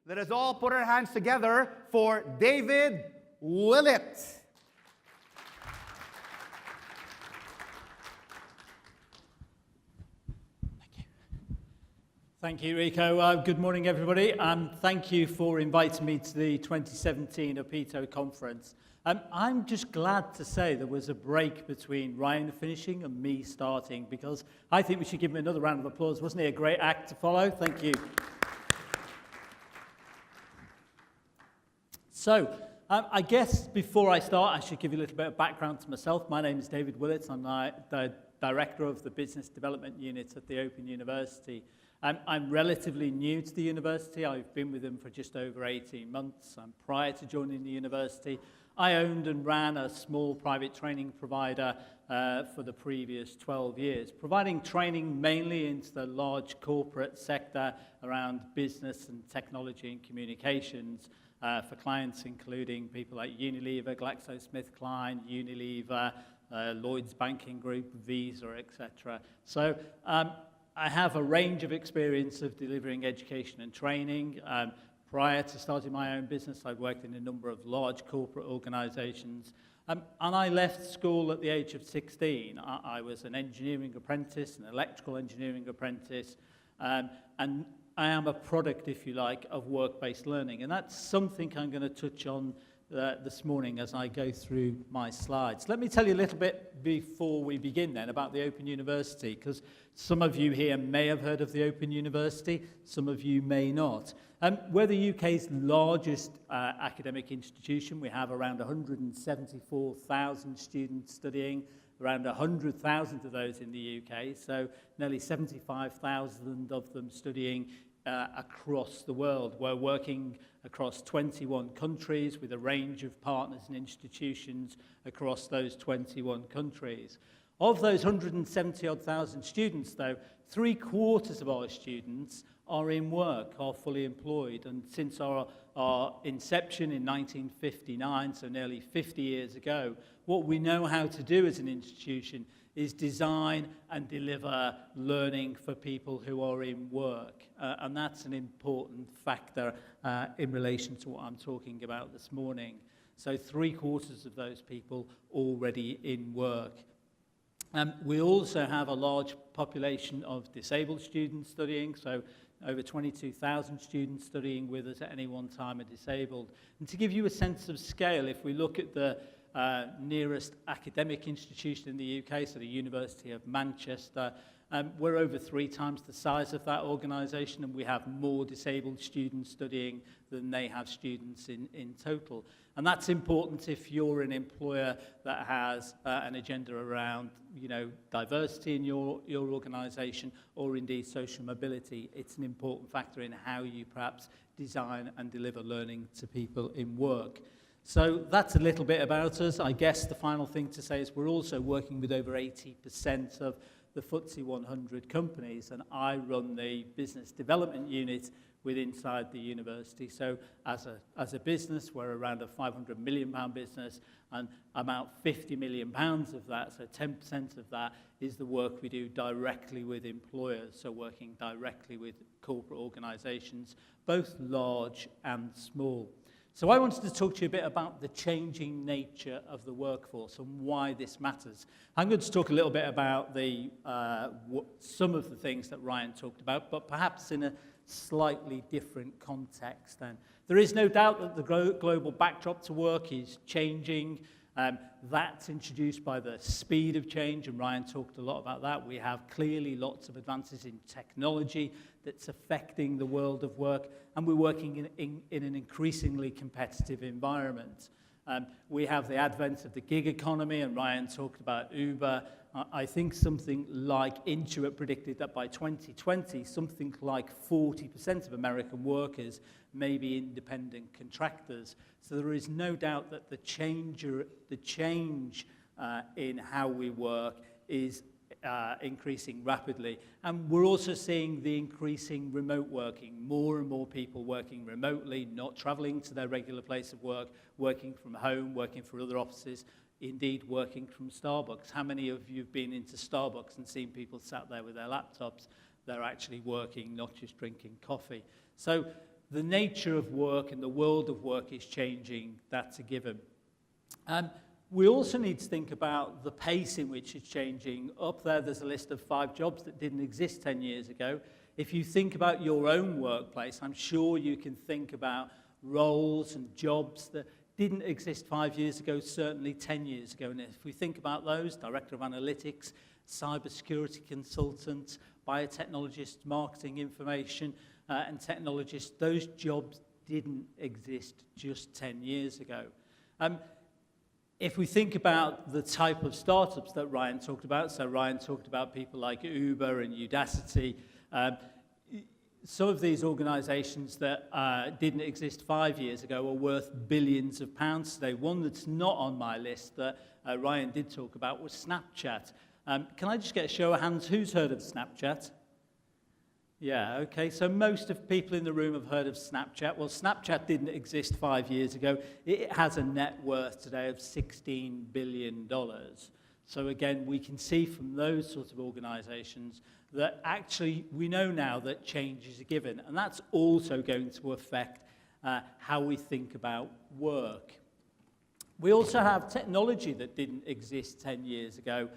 Let us all put our hands together for David Willett. Thank you, Rico. Good morning, everybody, and thank you for inviting me to the 2017 OPITO conference. I'm just glad to say there was a break between Ryan finishing and me starting, because I think we should give him another round of applause. Wasn't he a great act to follow? Thank you. So, I guess before I start, I should give you a little bit of background to myself. My name is David Willett. I'm the Director of the Business Development Unit at the Open University. I'm relatively new to the university. I've been with them for just over 18 months. Prior to joining the university, I owned and ran a small private training provider for the previous 12 years, providing training mainly into the large corporate sector around business and technology and communications for clients including people like Unilever, GlaxoSmithKline, Unilever, Lloyds Banking Group, Visa, etc. So I have a range of experience of delivering education and training. Prior to starting my own business, I've worked in a number of large corporate organizations. And I left school at the age of 16. I was an engineering apprentice, an electrical engineering apprentice, and I am a product, if you like, of work-based learning. And that's something I'm going to touch on this morning as I go through my slides. Let me tell you a little bit before we begin then about the Open University, because some of you here may have heard of the Open University, some of you may not. We're the UK's largest academic institution. We have around 174,000 students studying, around 100,000 of those in the UK, so nearly 75,000 of them studying across the world. We're working across 21 countries with a range of partners and institutions across those 21 countries. Of those 170,000 students, though, 3/4 of our students are in work, are fully employed. And since our inception in 1959, so nearly 50 years ago, what we know how to do as an institution is design and deliver learning for people who are in work. And that's an important factor in relation to what I'm talking about this morning. So 3/4 of those people already in work. We also have a large population of disabled students studying, so over 22,000 students studying with us at any one time are disabled. And to give you a sense of scale, if we look at the nearest academic institution in the UK, so the University of Manchester, we're over 3 times the size of that organisation, and we have more disabled students studying than they have students in total. And that's important if you're an employer that has an agenda around, diversity in your organisation, or indeed social mobility. It's an important factor in how you perhaps design and deliver learning to people in work. So that's a little bit about us. I guess the final thing to say is we're also working with over 80% of the FTSE 100 companies, and I run the business development unit inside the university. So as a business, we're around a £500 million business, and about £50 million of that, so 10% of that, is the work we do directly with employers, so working directly with corporate organisations, both large and small. So I wanted to talk to you a bit about the changing nature of the workforce and why this matters. I'm going to talk a little bit about some of the things that Ryan talked about, but perhaps in a slightly different context. And there is no doubt that the global backdrop to work is changing. That's introduced by the speed of change, and Ryan talked a lot about that. We have clearly lots of advances in technology that's affecting the world of work, and we're working in an increasingly competitive environment. We have the advent of the gig economy, and Ryan talked about Uber. I think something like Intuit predicted that by 2020, something like 40% of American workers may be independent contractors. So there is no doubt that the change in how we work is increasing rapidly. And we're also seeing the increasing remote working, more and more people working remotely, not traveling to their regular place of work, working from home, working for other offices, indeed working from Starbucks. How many of you have been into Starbucks and seen people sat there with their laptops? They're actually working, not just drinking coffee. So the nature of work and the world of work is changing. That's a given. We also need to think about the pace in which it's changing. Up there's a list of 5 jobs that didn't exist 10 years ago. If you think about your own workplace, I'm sure you can think about roles and jobs that didn't exist 5 years ago, certainly 10 years ago. And if we think about those, Director of Analytics, Cybersecurity Consultant, Biotechnologist, Marketing Information and Technologist, those jobs didn't exist just 10 years ago. If we think about the type of startups that Ryan talked about, so Ryan talked about people like Uber and Udacity, some of these organizations that didn't exist 5 years ago are worth billions of pounds today. One that's not on my list that Ryan did talk about was Snapchat. Can I just get a show of hands? Who's heard of Snapchat? Yeah, okay, so most of people in the room have heard of Snapchat. Well, Snapchat didn't exist 5 years ago. It has a net worth today of $16 billion. So again, we can see from those sorts of organizations that actually we know now that change is a given, and that's also going to affect how we think about work. We also have technology that didn't exist 10 years ago.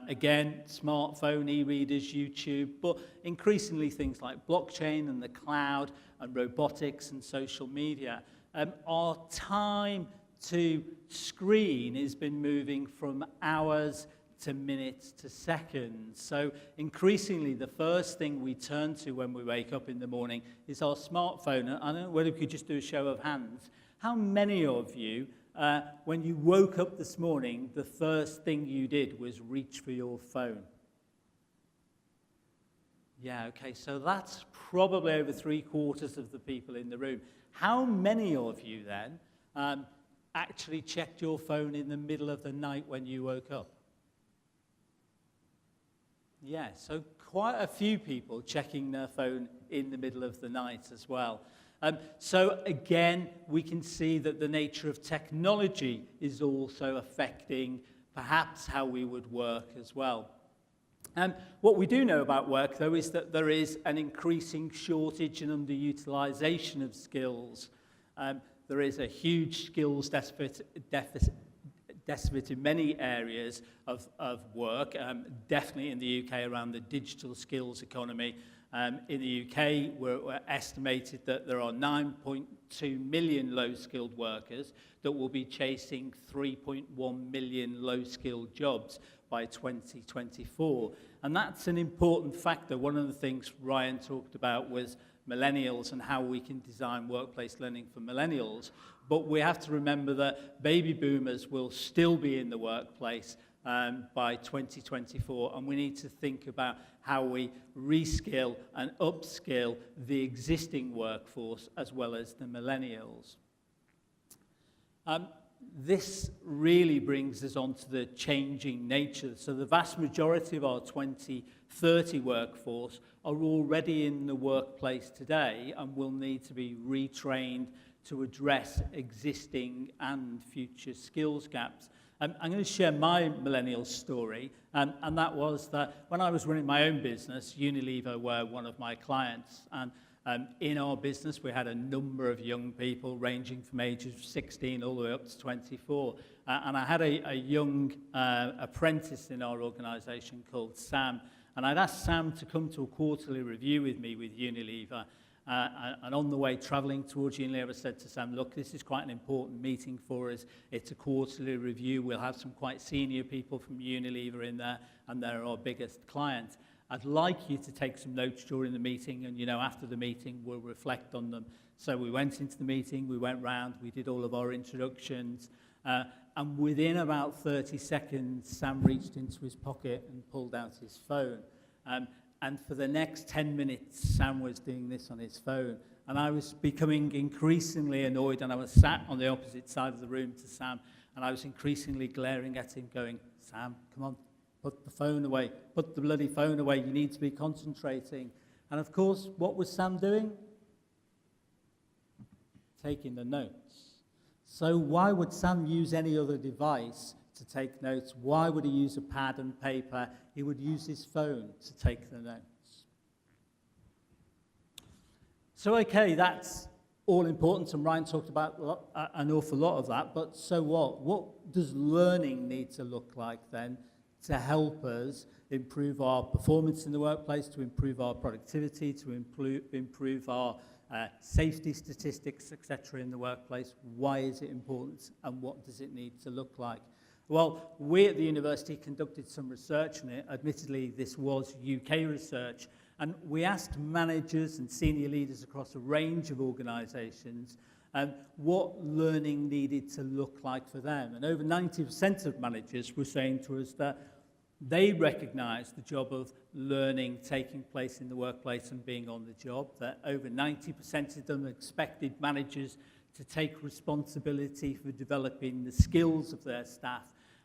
Again, smartphone, e-readers, YouTube, but increasingly things like blockchain and the cloud and robotics and social media. Our time to screen has been moving from hours to minutes to seconds. So increasingly, the first thing we turn to when we wake up in the morning is our smartphone. And I don't know whether we could just do a show of hands. How many of you, when you woke up this morning, the first thing you did was reach for your phone? Yeah, okay, so that's probably over 3/4 of the people in the room. How many of you then actually checked your phone in the middle of the night when you woke up? Yeah, so quite a few people checking their phone in the middle of the night as well. So again, we can see that the nature of technology is also affecting perhaps how we would work as well. What we do know about work, though, is that there is an increasing shortage and underutilization of skills. There is a huge skills deficit in many areas of work, definitely in the UK around the digital skills economy. In the UK, we're estimated that there are 9.2 million low-skilled workers that will be chasing 3.1 million low-skilled jobs by 2024. And that's an important factor. One of the things Ryan talked about was millennials and how we can design workplace learning for millennials. But we have to remember that baby boomers will still be in the workplace by 2024, and we need to think about how we reskill and upskill the existing workforce as well as the millennials. This really brings us on to the changing nature. So the vast majority of our 2030 workforce are already in the workplace today and will need to be retrained to address existing and future skills gaps. I'm going to share my millennial story, and that was that when I was running my own business, Unilever were one of my clients, and in our business we had a number of young people ranging from ages 16 all the way up to 24, and I had a young apprentice in our organisation called Sam, and I'd asked Sam to come to a quarterly review with me with Unilever. And on the way travelling towards Unilever, I said to Sam, look, this is quite an important meeting for us. It's a quarterly review. We'll have some quite senior people from Unilever in there, and they're our biggest client. I'd like you to take some notes during the meeting, and, after the meeting, we'll reflect on them. So we went into the meeting, we went round, we did all of our introductions, and within about 30 seconds, Sam reached into his pocket and pulled out his phone. And for the next 10 minutes, Sam was doing this on his phone. And I was becoming increasingly annoyed, and I was sat on the opposite side of the room to Sam, and I was increasingly glaring at him, going, Sam, come on, put the phone away. Put the bloody phone away. You need to be concentrating. And of course, what was Sam doing? Taking the notes. So why would Sam use any other device to take notes? Why would he use a pad and paper? He would use his phone to take the notes. So, okay, that's all important, and Ryan talked about an awful lot of that, but so what? What does learning need to look like then to help us improve our performance in the workplace, to improve our productivity, to improve our safety statistics, etc. in the workplace? Why is it important, and what does it need to look like? Well, we at the university conducted some research on it. Admittedly, this was UK research, and we asked managers and senior leaders across a range of organisations what learning needed to look like for them. And over 90% of managers were saying to us that they recognised the job of learning taking place in the workplace and being on the job, that over 90% of them expected managers to take responsibility for developing the skills of their staff.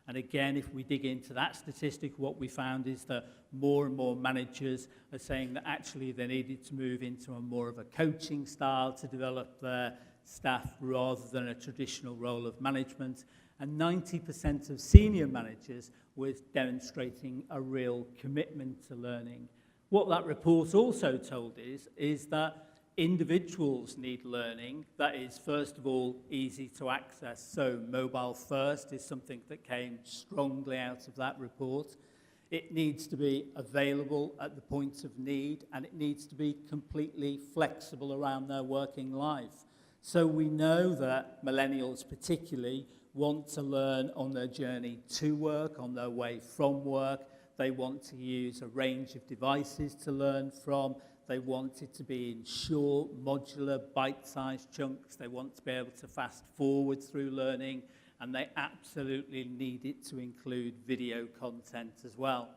And again, if we dig into that statistic, what we found is that more and more managers are saying that actually they needed to move into a more of a coaching style to develop their staff rather than a traditional role of management. And 90% of senior managers were demonstrating a real commitment to learning. What that report also told is that individuals need learning that is, first of all, easy to access. So mobile first is something that came strongly out of that report. It needs to be available at the point of need, and it needs to be completely flexible around their working life. So we know that millennials particularly want to learn on their journey to work, on their way from work. They want to use a range of devices to learn from. They want it to be in short, modular, bite-sized chunks. They want to be able to fast forward through learning, and they absolutely need it to include video content as well.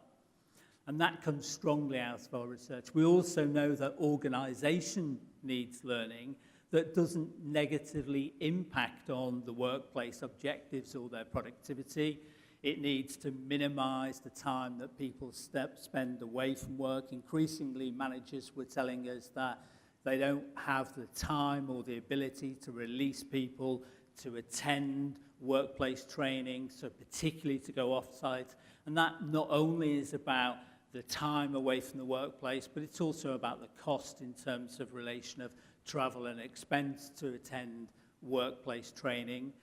And that comes strongly out of our research. We also know that organisation needs learning that doesn't negatively impact on the workplace objectives or their productivity. It needs to minimize the time that people spend away from work. Increasingly, managers were telling us that they don't have the time or the ability to release people to attend workplace training, so particularly to go off-site. And that not only is about the time away from the workplace, but it's also about the cost in terms of relation of travel and expense to attend workplace training.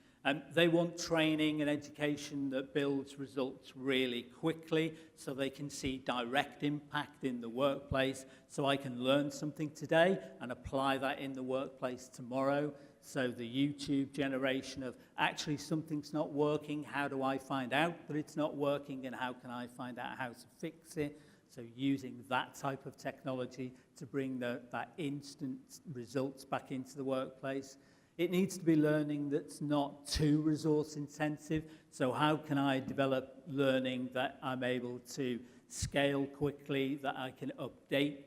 They want training and education that builds results really quickly so they can see direct impact in the workplace, so I can learn something today and apply that in the workplace tomorrow. So the YouTube generation of actually something's not working, how do I find out that it's not working, and how can I find out how to fix it? So using that type of technology to bring that instant results back into the workplace. It needs to be learning that's not too resource intensive. So how can I develop learning that I'm able to scale quickly, that I can update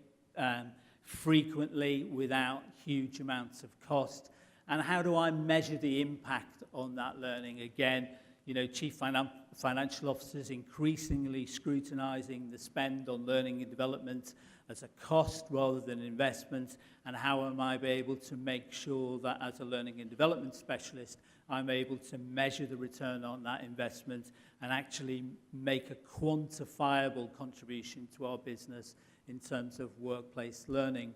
frequently without huge amounts of cost? And how do I measure the impact on that learning? Again, you know, chief financial officers increasingly scrutinizing the spend on learning and development as a cost rather than investment, and how am I able to make sure that as a learning and development specialist, I'm able to measure the return on that investment and actually make a quantifiable contribution to our business in terms of workplace learning.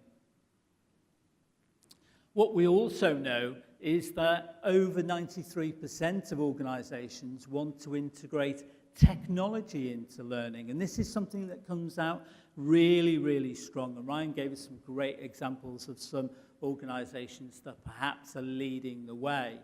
What we also know is that over 93% of organizations want to integrate technology into learning, and this is something that comes out really, really strong. And Ryan gave us some great examples of some organizations that perhaps are leading the way.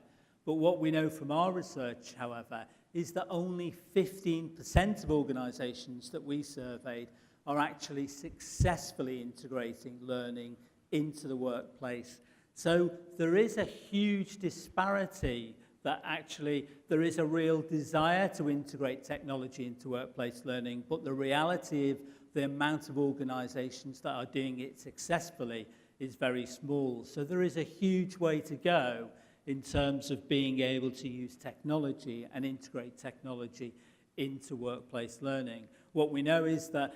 But what we know from our research, however, is that only 15% of organizations that we surveyed are actually successfully integrating learning into the workplace. So there is a huge disparity that actually there is a real desire to integrate technology into workplace learning, but the reality of the amount of organizations that are doing it successfully is very small. So there is a huge way to go in terms of being able to use technology and integrate technology into workplace learning. What we know is that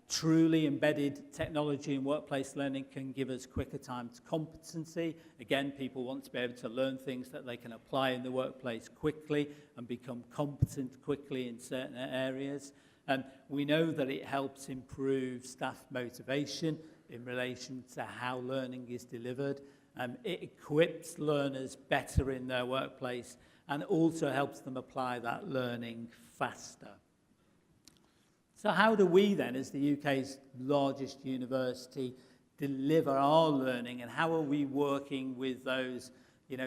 truly embedded technology in workplace learning can give us quicker time to competency. Again, people want to be able to learn things that they can apply in the workplace quickly and become competent quickly in certain areas. And we know that it helps improve staff motivation in relation to how learning is delivered. It equips learners better in their workplace and also helps them apply that learning faster. So how do we then, as the UK's largest university, deliver our learning, and how are we working with those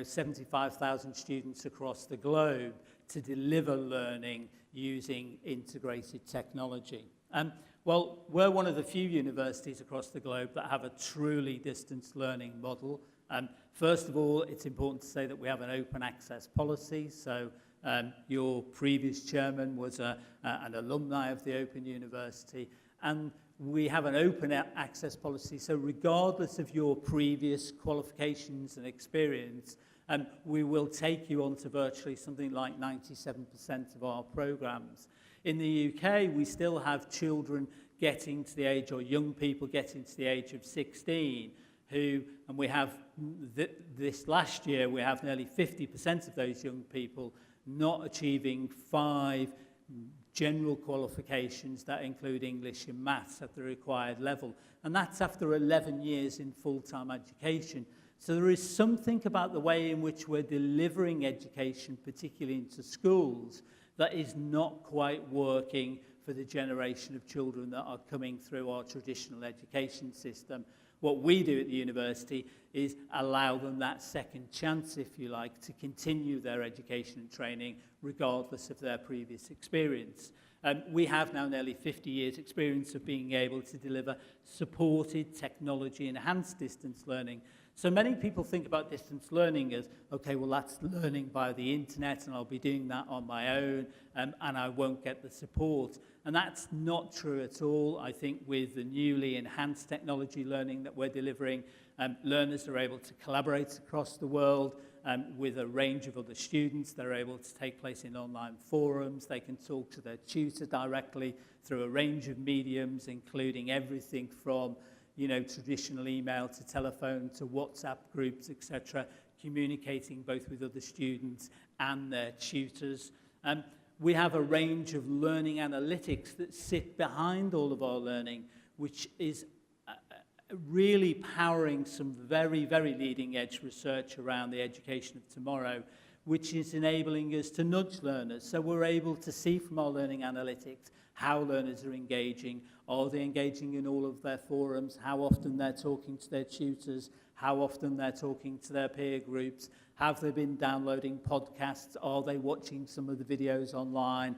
75,000 students across the globe to deliver learning using integrated technology? Well, we're one of the few universities across the globe that have a truly distance learning model. First of all, it's important to say that we have an open access policy. So your previous chairman was an alumni of the Open University, and we have an open access policy. So regardless of your previous qualifications and experience, we will take you on to virtually something like 97% of our programs. In the UK, we still have children getting to the age, or young people getting to the age of 16, who, and we have this last year, we have nearly 50% of those young people not achieving 5 general qualifications that include English and maths at the required level. And that's after 11 years in full-time education. So there is something about the way in which we're delivering education, particularly into schools, that is not quite working for the generation of children that are coming through our traditional education system. What we do at the university is allow them that second chance, if you like, to continue their education and training regardless of their previous experience. We have now nearly 50 years experience of being able to deliver supported technology-enhanced distance learning. So many people think about distance learning as, okay, well, that's learning via the internet, and I'll be doing that on my own, and I won't get the support. And that's not true at all. I think with the newly enhanced technology learning that we're delivering, learners are able to collaborate across the world with a range of other students. They're able to take place in online forums. They can talk to their tutor directly through a range of mediums, including everything from traditional email to telephone to WhatsApp groups, etc., communicating both with other students and their tutors. We have a range of learning analytics that sit behind all of our learning, which is really powering some very, very leading edge research around the education of tomorrow, which is enabling us to nudge learners. So we're able to see from our learning analytics how learners are engaging. Are they engaging in all of their forums? How often they're talking to their tutors? How often they're talking to their peer groups? Have they been downloading podcasts? Are they watching some of the videos online?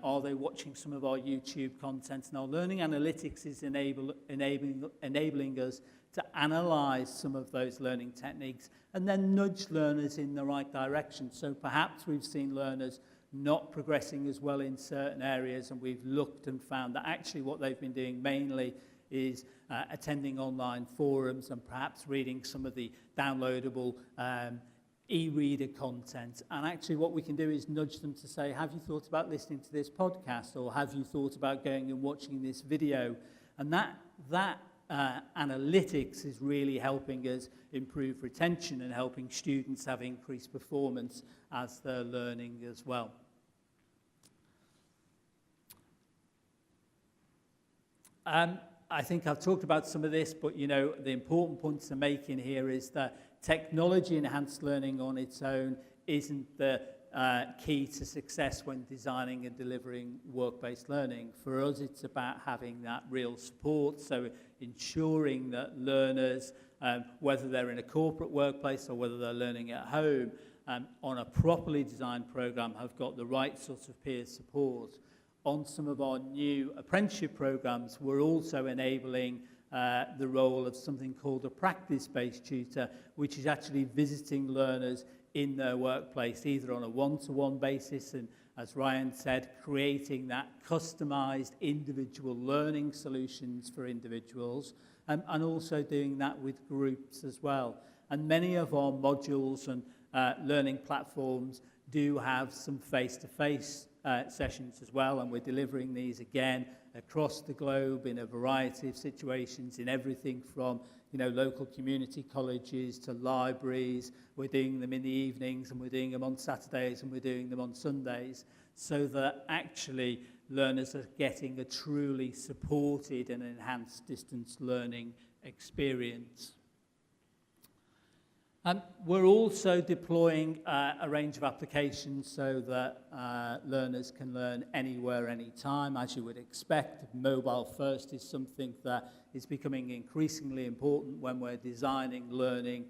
Are they watching some of our YouTube content? And our learning analytics is enabling us to analyze some of those learning techniques and then nudge learners in the right direction. So perhaps we've seen learners not progressing as well in certain areas, and we've looked and found that actually what they've been doing mainly is attending online forums and perhaps reading some of the downloadable e-reader content. And actually what we can do is nudge them to say, have you thought about listening to this podcast, or have you thought about going and watching this video? And that analytics is really helping us improve retention and helping students have increased performance as they're learning as well. I think I've talked about some of this, but the important point to make in here is that technology-enhanced learning on its own isn't the key to success when designing and delivering work-based learning. For us, it's about having that real support, so ensuring that learners, whether they're in a corporate workplace or whether they're learning at home, on a properly designed program, have got the right sort of peer support. On some of our new apprenticeship programs, we're also enabling the role of something called a practice-based tutor, which is actually visiting learners in their workplace, either on a one-to-one basis, and as Ryan said, creating that customized individual learning solutions for individuals, and also doing that with groups as well. And many of our modules and learning platforms do have some face-to-face sessions as well, and we're delivering these again across the globe in a variety of situations, in everything from local community colleges to libraries. We're doing them in the evenings, and we're doing them on Saturdays, and we're doing them on Sundays, so that actually learners are getting a truly supported and enhanced distance learning experience. We're also deploying a range of applications so that learners can learn anywhere, anytime. As you would expect, mobile first is something that is becoming increasingly important when we're designing learning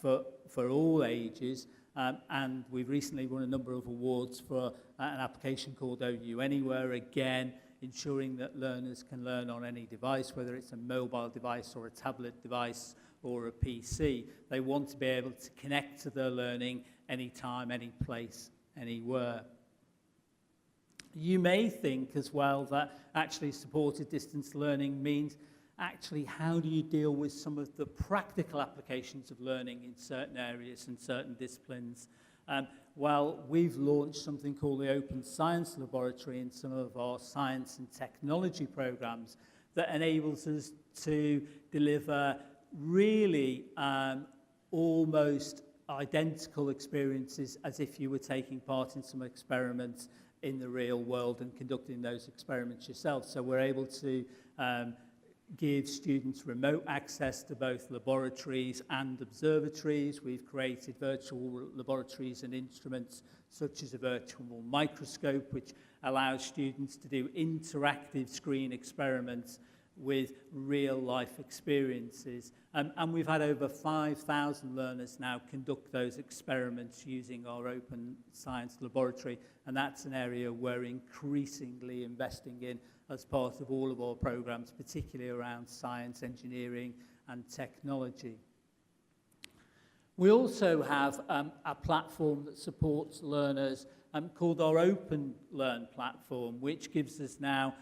for all ages. And we've recently won a number of awards for an application called OU Anywhere, again, ensuring that learners can learn on any device, whether it's a mobile device or a tablet device or a PC. They want to be able to connect to their learning anytime, any place, anywhere. You may think as well that actually supported distance learning means actually how do you deal with some of the practical applications of learning in certain areas and certain disciplines. Well, we've launched something called the Open Science Laboratory in some of our science and technology programs that enables us to deliver really almost identical experiences as if you were taking part in some experiments in the real world and conducting those experiments yourself. So we're able to give students remote access to both laboratories and observatories. We've created virtual laboratories and instruments such as a virtual microscope, which allows students to do interactive screen experiments with real-life experiences. And we've had over 5,000 learners now conduct those experiments using our Open Science Laboratory, and that's an area we're increasingly investing in as part of all of our programs, particularly around science, engineering, and technology. We also have a platform that supports learners called our Open Learn platform, which gives us now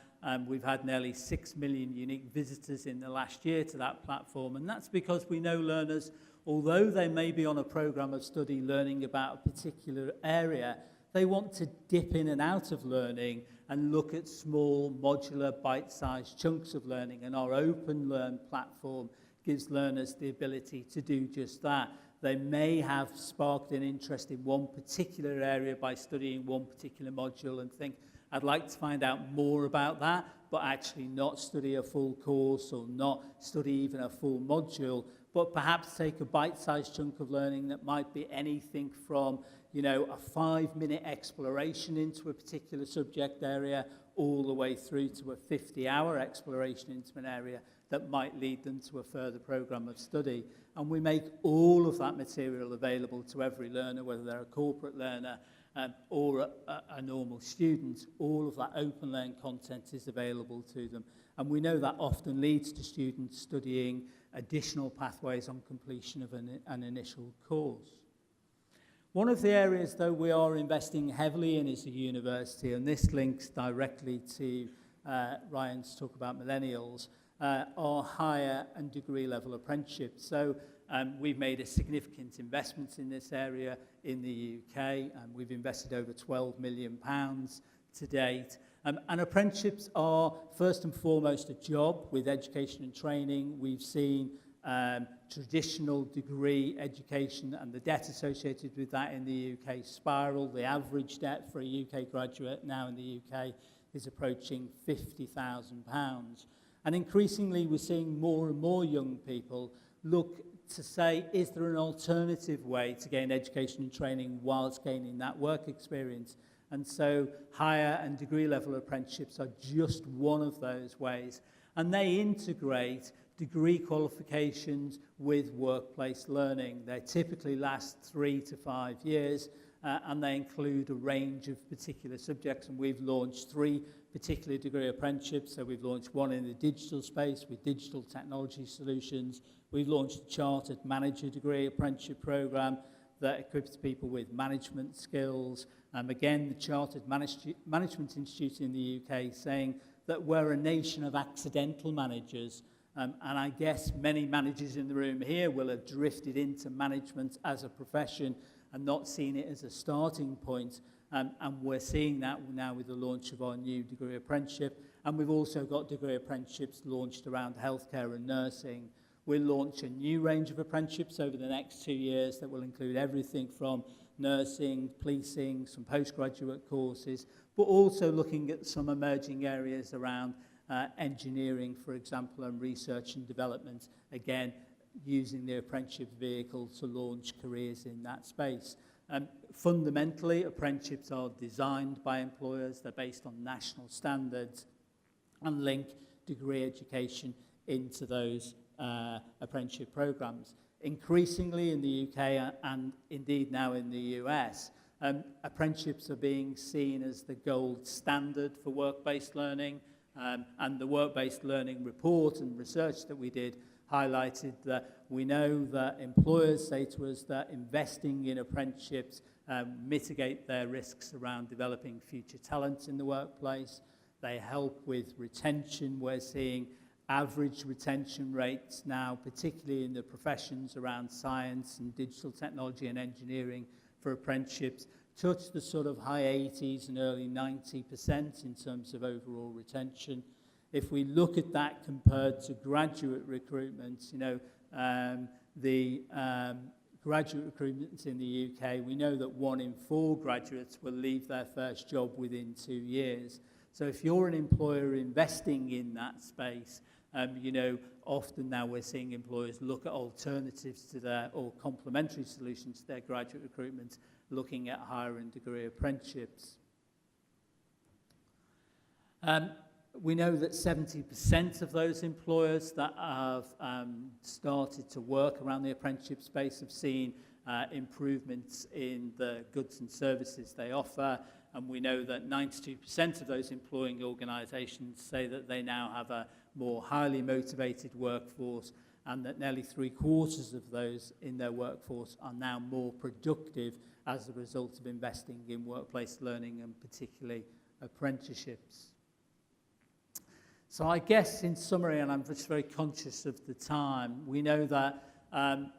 we've had nearly 6 million unique visitors in the last year to that platform, and that's because we know learners, although they may be on a program of study learning about a particular area, they want to dip in and out of learning and look at small, modular, bite-sized chunks of learning, and our Open Learn platform gives learners the ability to do just that. They may have sparked an interest in one particular area by studying one particular module and think, I'd like to find out more about that, but actually not study a full course or not study even a full module, but perhaps take a bite-sized chunk of learning that might be anything from, you know, a 5-minute exploration into a particular subject area all the way through to a 50-hour exploration into an area that might lead them to a further program of study. And we make all of that material available to every learner, whether they're a corporate learner or a normal student. All of that Open Learn content is available to them. And we know that often leads to students studying additional pathways on completion of an initial course. One of the areas, though, we are investing heavily in as a university, and this links directly to Ryan's talk about millennials, are higher and degree level apprenticeships. So we've made a significant investment in this area in the UK, and we've invested over £12 million to date. And apprenticeships are first and foremost a job with education and training. We've seen traditional degree education and the debt associated with that in the UK spiral. The average debt for a UK graduate now in the UK is approaching £50,000. And increasingly, we're seeing more and more young people look to say, is there an alternative way to gain education and training whilst gaining that work experience? And so higher and degree level apprenticeships are just one of those ways. And they integrate degree qualifications with workplace learning. They typically last 3 to 5 years, and they include a range of particular subjects. And we've launched 3 particular degree apprenticeships. So we've launched one in the digital space with digital technology solutions. We've launched a Chartered Manager degree apprenticeship program that equips people with management skills. Again, the Chartered Management Institute in the UK saying that we're a nation of accidental managers. And I guess many managers in the room here will have drifted into management as a profession and not seen it as a starting point. And we're seeing that now with the launch of our new degree apprenticeship. And we've also got degree apprenticeships launched around healthcare and nursing. We'll launch a new range of apprenticeships over the next 2 years that will include everything from nursing, policing, some postgraduate courses, but also looking at some emerging areas around engineering, for example, and research and development. Again, using the apprenticeship vehicle to launch careers in that space. Fundamentally, apprenticeships are designed by employers. They're based on national standards and link degree education into those apprenticeship programs. Increasingly in the UK and indeed now in the US, apprenticeships are being seen as the gold standard for work-based learning, and the work-based learning report and research that we did highlighted that we know that employers say to us that investing in apprenticeships mitigate their risks around developing future talent in the workplace. They help with retention. We're seeing average retention rates now, particularly in the professions around science and digital technology and engineering for apprenticeships, touch the sort of high 80s and early 90% in terms of overall retention. If we look at that compared to graduate recruitment, you know, the graduate recruitment in the UK, we know that 1 in 4 graduates will leave their first job within 2 years. So if you're an employer investing in that space, you know, often now we're seeing employers look at alternatives to their, or complementary solutions to their graduate recruitment, looking at higher and degree apprenticeships. We know that 70% of those employers that have started to work around the apprenticeship space have seen improvements in the goods and services they offer. And we know that 92% of those employing organisations say that they now have a more highly motivated workforce, and that nearly 3/4 of those in their workforce are now more productive as a result of investing in workplace learning and particularly apprenticeships. So I guess in summary, and I'm just very conscious of the time, we know that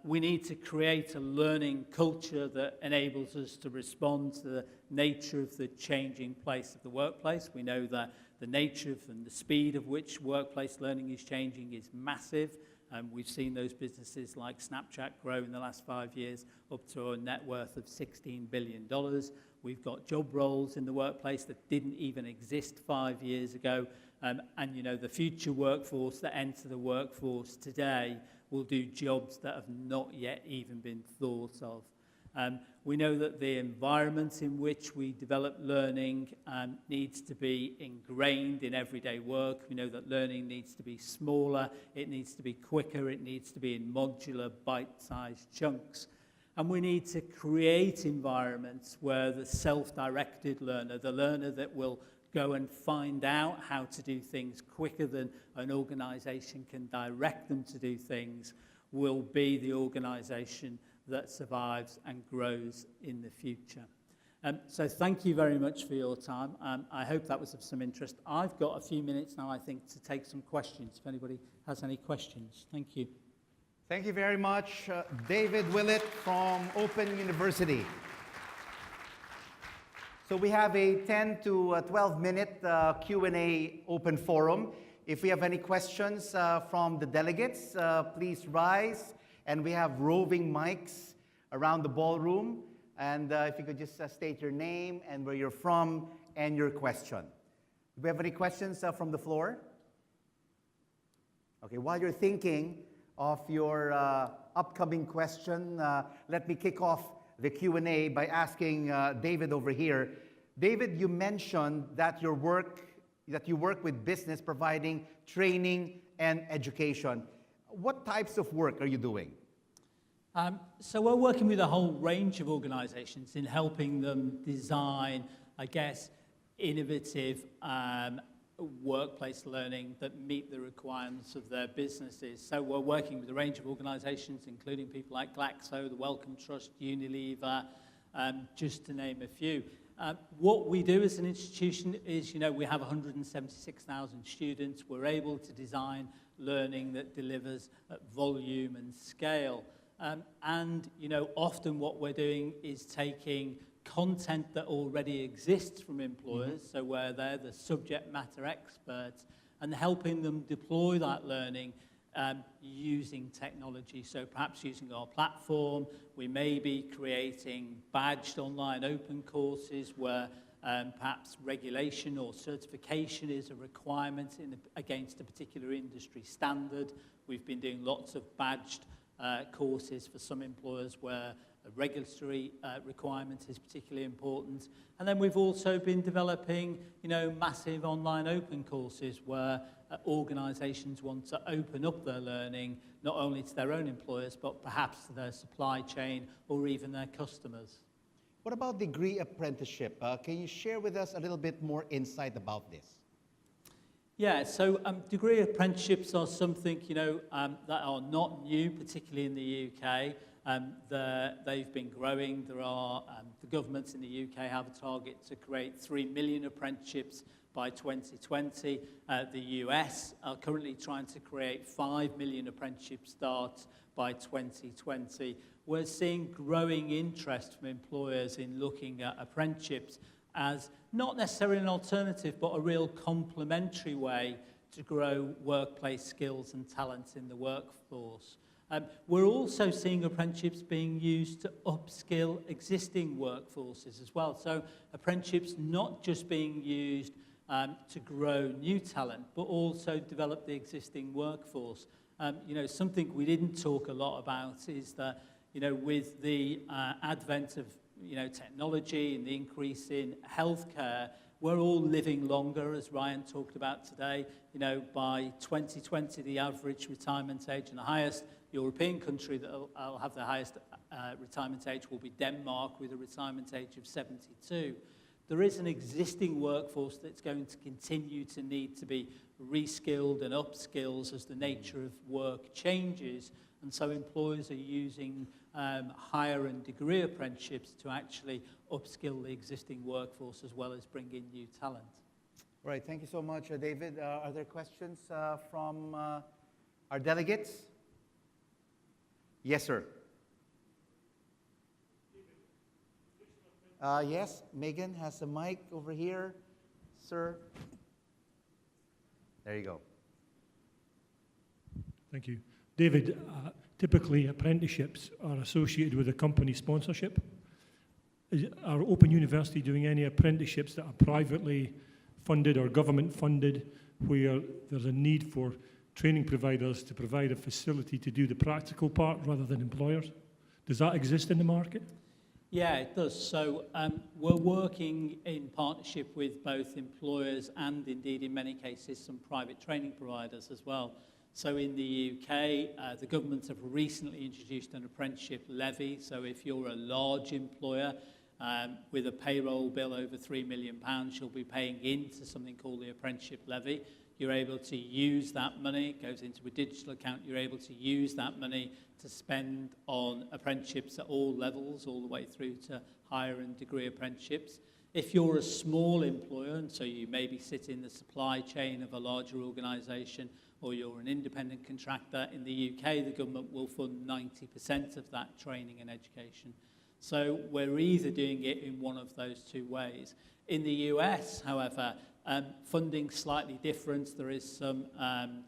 we need to create a learning culture that enables us to respond to the nature of the changing place of the workplace. We know that the nature of and the speed of which workplace learning is changing is massive. We've seen those businesses like Snapchat grow in the last 5 years up to a net worth of $16 billion. We've got job roles in the workplace that didn't even exist 5 years ago. And, you know, the future workforce that enter the workforce today will do jobs that have not yet even been thought of. We know that the environment in which we develop learning needs to be ingrained in everyday work. We know that learning needs to be smaller, it needs to be quicker, it needs to be in modular, bite-sized chunks. And we need to create environments where the self-directed learner, the learner that will go and find out how to do things quicker than an organisation can direct them to do things, will be the organisation that survives and grows in the future. So thank you very much for your time. I hope that was of some interest. I've got a few minutes now, I think, to take some questions, if anybody has any questions. Thank you. Thank you very much, David Willett from Open University. So we have a 10 to 12-minute Q&A open forum. If we have any questions from the delegates, please rise. And we have roving mics around the ballroom. And if you could just state your name and where you're from and your question. Do we have any questions from the floor? Okay, while you're thinking of your upcoming question, let me kick off the Q&A by asking David over here. David, you mentioned that you work with business providing training and education. What types of work are you doing? So we're working with a whole range of organisations in helping them design, I guess, innovative workplace learning that meet the requirements of their businesses. So we're working with a range of organisations, including people like Glaxo, the Wellcome Trust, Unilever, just to name a few. What we do as an institution is, you know, we have 176,000 students. We're able to design learning that delivers at volume and scale. And, you know, often what we're doing is taking content that already exists from employers, so where they're the subject matter experts, and helping them deploy that learning using technology. So perhaps using our platform, we may be creating badged online open courses where perhaps regulation or certification is a requirement against a particular industry standard. We've been doing lots of badged courses for some employers where a regulatory requirement is particularly important. And then we've also been developing, massive online open courses where organisations want to open up their learning not only to their own employers, but perhaps to their supply chain or even their customers. What about degree apprenticeship? Can you share with us a little bit more insight about this? Yeah, so degree apprenticeships are something, that are not new, particularly in the UK. They've been growing. There are, the governments in the UK have a target to create 3 million apprenticeships by 2020. The US are currently trying to create 5 million apprenticeship starts by 2020. We're seeing growing interest from employers in looking at apprenticeships as not necessarily an alternative, but a real complementary way to grow workplace skills and talent in the workforce. We're also seeing apprenticeships being used to upskill existing workforces as well. So apprenticeships not just being used to grow new talent, but also develop the existing workforce. Something we didn't talk a lot about is that, with the advent of technology and the increase in healthcare, we're all living longer, as Ryan talked about today. By 2020, the average retirement age, and the highest European country that will have the highest retirement age will be Denmark, with a retirement age of 72. There is an existing workforce that's going to continue to need to be reskilled and upskilled as the nature of work changes, and so employers are using higher and degree apprenticeships to actually upskill the existing workforce as well as bring in new talent. All right, thank you so much, David. Are there questions from our delegates? Yes, sir. Yes, Megan has a mic over here. Sir. There you go. Thank you. David, typically apprenticeships are associated with a company sponsorship. Are Open University doing any apprenticeships that are privately funded or government funded, where there's a need for training providers to provide a facility to do the practical part rather than employers? Does that exist in the market? Yeah, it does. So we're working in partnership with both employers and indeed in many cases some private training providers as well. So in the UK, the government have recently introduced an apprenticeship levy. So if you're a large employer with a payroll bill over £3 million, you'll be paying into something called the apprenticeship levy. You're able to use that money, it goes into a digital account, you're able to use that money to spend on apprenticeships at all levels, all the way through to higher and degree apprenticeships. If you're a small employer, and so you maybe sit in the supply chain of a larger organisation, or you're an independent contractor, in the UK, the government will fund 90% of that training and education. So we're either doing it in one of those two ways. In the US, however, funding slightly different. There is some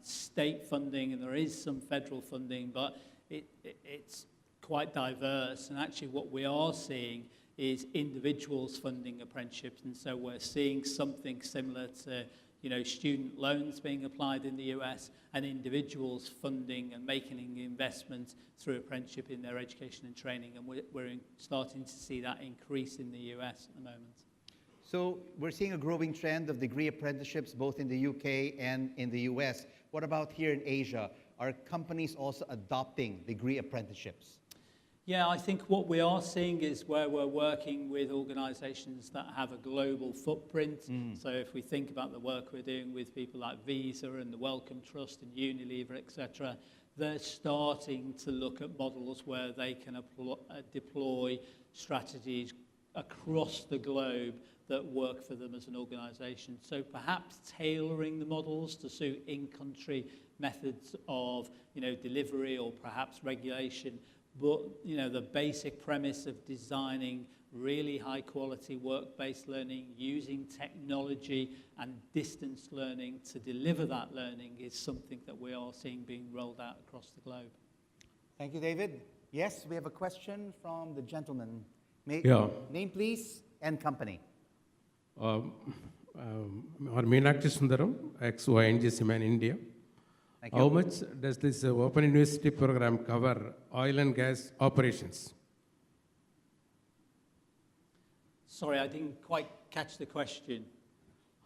state funding and there is some federal funding, but it's quite diverse. And actually what we are seeing is individuals funding apprenticeships. And so we're seeing something similar to student loans being applied in the US, and individuals funding and making investments through apprenticeship in their education and training. And we're starting to see that increase in the US at the moment. So we're seeing a growing trend of degree apprenticeships both in the UK and in the US. What about here in Asia? Are companies also adopting degree apprenticeships? Yeah, I think what we are seeing is where we're working with organisations that have a global footprint. So if we think about the work we're doing with people like Visa and the Wellcome Trust and Unilever, etc., they're starting to look at models where they can deploy strategies across the globe that work for them as an organisation. So perhaps tailoring the models to suit in-country methods of delivery or perhaps regulation. But the basic premise of designing really high quality work-based learning using technology and distance learning to deliver that learning is something that we are seeing being rolled out across the globe. Thank you, David. Yes, we have a question from the gentleman. Name please and company. Our Meenakshi Sundaram, ex-ONGC man, India. Thank you. How much does this Open University program cover oil and gas operations? Sorry, I didn't quite catch the question.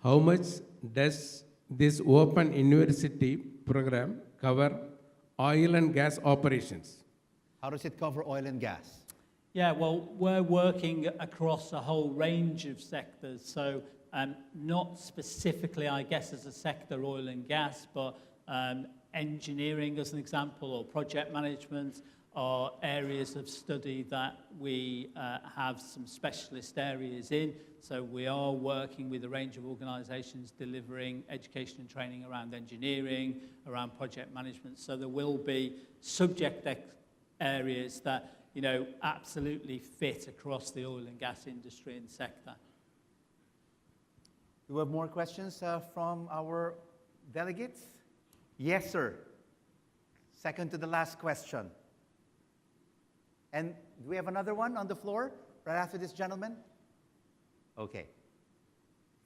How much does this Open University program cover oil and gas operations? How does it cover oil and gas? Yeah, well, we're working across a whole range of sectors. So not specifically, I guess, as a sector, oil and gas, but engineering as an example, or project management, are areas of study that we have some specialist areas in. So we are working with a range of organisations delivering education and training around engineering, around project management. So there will be subject areas that, you know, absolutely fit across the oil and gas industry and sector. Do we have more questions from our delegates? Yes, sir. Second to the last question. And do we have another one on the floor right after this gentleman? Okay.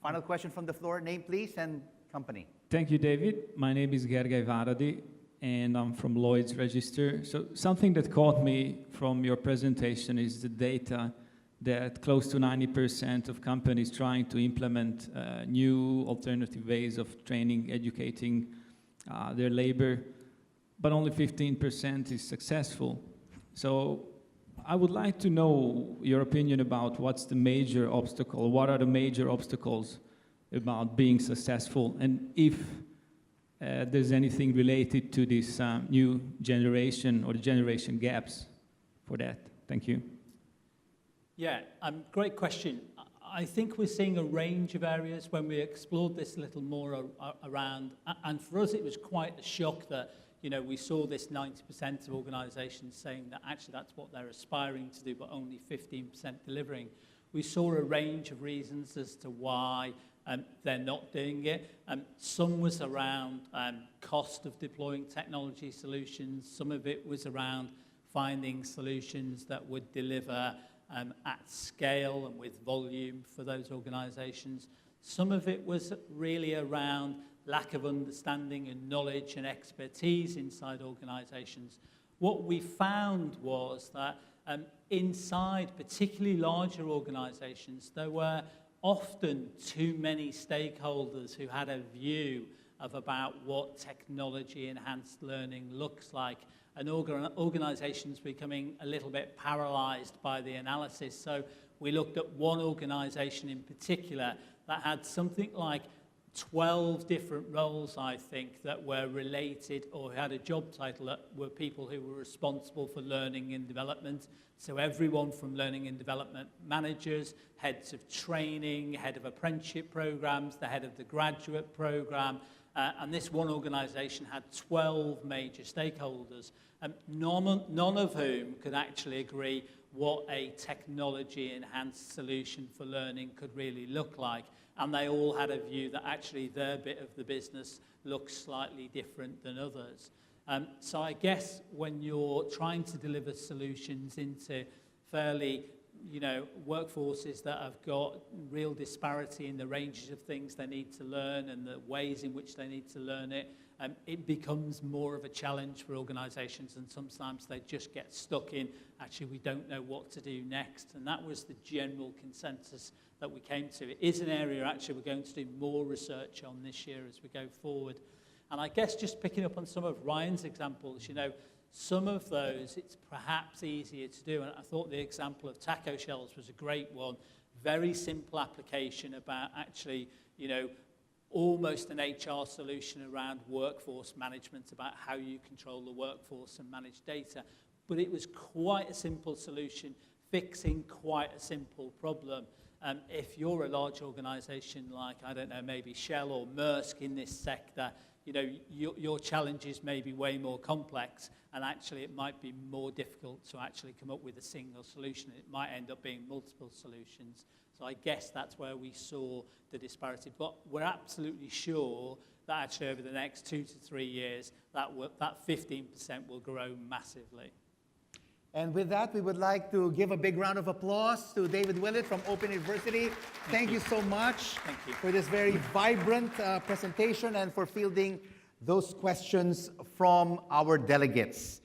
Final question from the floor. Name, please, and company. Thank you, David. My name is Gergely Váradi, and I'm from Lloyd's Register. So something that caught me from your presentation is the data that close to 90% of companies trying to implement new alternative ways of training, educating their labor, but only 15% is successful. So I would like to know your opinion about what's the major obstacle, what are the major obstacles about being successful, and if there's anything related to this new generation or the generation gaps for that. Thank you. Yeah, great question. I think we're seeing a range of areas when we explored this a little more around, and for us it was quite a shock that, you know, we saw this 90% of organisations saying that actually that's what they're aspiring to do, but only 15% delivering. We saw a range of reasons as to why they're not doing it. Some was around cost of deploying technology solutions. Some of it was around finding solutions that would deliver at scale and with volume for those organisations. Some of it was really around lack of understanding and knowledge and expertise inside organisations. What we found was that inside particularly larger organisations, there were often too many stakeholders who had a view of about what technology-enhanced learning looks like, and organisations becoming a little bit paralysed by the analysis. So we looked at one organisation in particular that had something like 12 different roles, I think, that were related or had a job title that were people who were responsible for learning and development. So everyone from learning and development managers, heads of training, head of apprenticeship programs, the head of the graduate program, and this one organisation had 12 major stakeholders, none of whom could actually agree what a technology-enhanced solution for learning could really look like. And they all had a view that actually their bit of the business looks slightly different than others. So I guess when you're trying to deliver solutions into fairly, you know, workforces that have got real disparity in the ranges of things they need to learn and the ways in which they need to learn it, it becomes more of a challenge for organisations, and sometimes they just get stuck in, actually, we don't know what to do next. And that was the general consensus that we came to. It is an area, actually, we're going to do more research on this year as we go forward. And I guess just picking up on some of Ryan's examples, you know, some of those it's perhaps easier to do. And I thought the example of taco shells was a great one. Very simple application about actually, you know, almost an HR solution around workforce management, about how you control the workforce and manage data. But it was quite a simple solution, fixing quite a simple problem. If you're a large organisation like, I don't know, maybe Shell or Maersk in this sector, you know, your challenges may be way more complex, and actually it might be more difficult to actually come up with a single solution. It might end up being multiple solutions. So I guess that's where we saw the disparity. But we're absolutely sure that actually over the next 2 to 3 years, that 15% will grow massively. And with that, we would like to give a big round of applause to David Willett from Open University. Thank you so much Thank you. for this very vibrant presentation and for fielding those questions from our delegates.